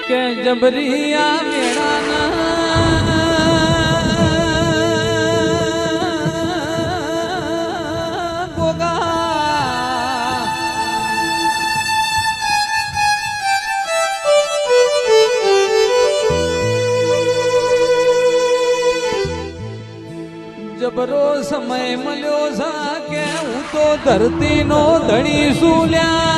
કે જબરિયા મેળાના જબરો સમય મળ્યો છે કે હું તો ધરતીનો ધણી સુલ્યા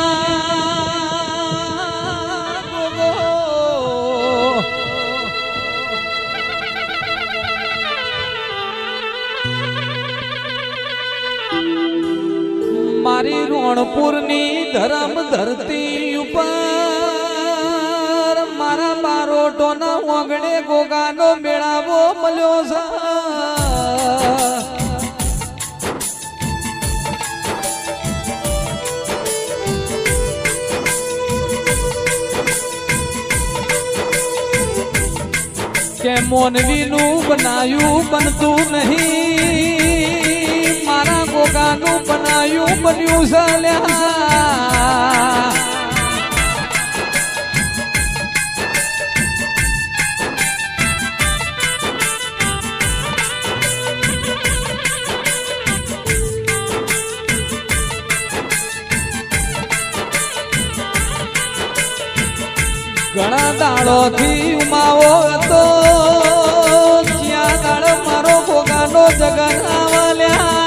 મારી રોણપુરની ધરમ ધરતી ઉપર મારા બારોટોના ઓગણે ગોગાનો મેળાવો મળ્યો છે કે મોનવીનું બનાયું બનતું નહીં મારા ગોગાનું બનાયું બન્યું ચાલ્યા ઘણા દાડોથી ઉમાવો હતો જ્યાં દાડ મારો ગોગાનો જગન આવલ્યા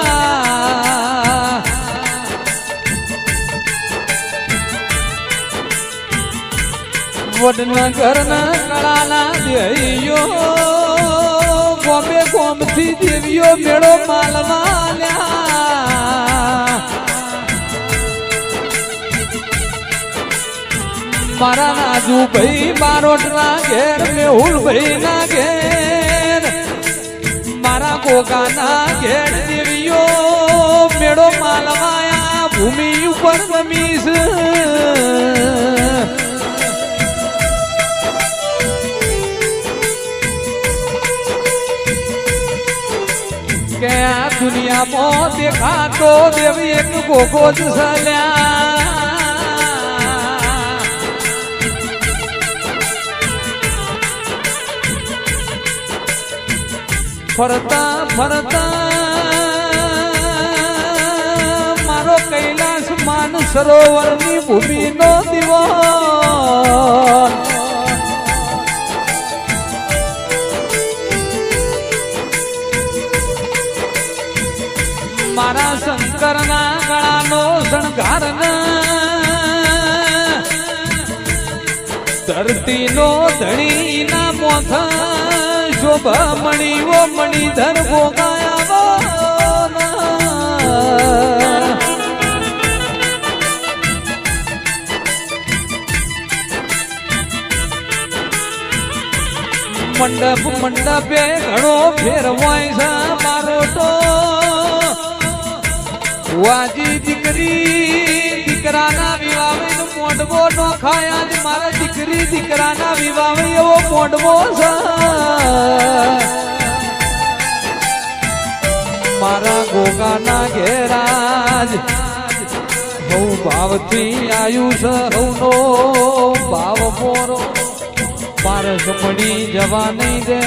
વડનગરના કળાના દેવીઓ ગોમે ગોમથી દેવીઓ મેળો માલવાલ્યા મારા રાજુ ભાઈ બારોટ ના ઘેર મેહુલ ભાઈ ના ઘેર મારા ગોગા ના ઘેર દેવીઓ મેળો માલવાયા ભૂમિ ઉપર રમીશ કે આ દુનિયામાં દેખાતો દેવી એક ગોગો જ સલ્યા ફરતા ફરતા મારો કૈલાસ માન સરોવરની ભૂમિનો દીવો મારા શંકરના ગળાનો શણગાર ધરતીનો ધણી ના મોથા શોભા મણીઓ મણીધર ભોગાયા મંડપ મંડપે ઘણો ફેરવાય છે મારો તો વાજી દીકરી દીકરાના વિવાહ મોઢવો નો ખાયા મારા દીકરી દીકરાના વિવાહ એવો મોઢવો છે મારા ગોગાના ઘેરાજ બહુ ભાવથી આયુ છે હવનો ભાવ મોરો પારસ મળી જવા નહીં દે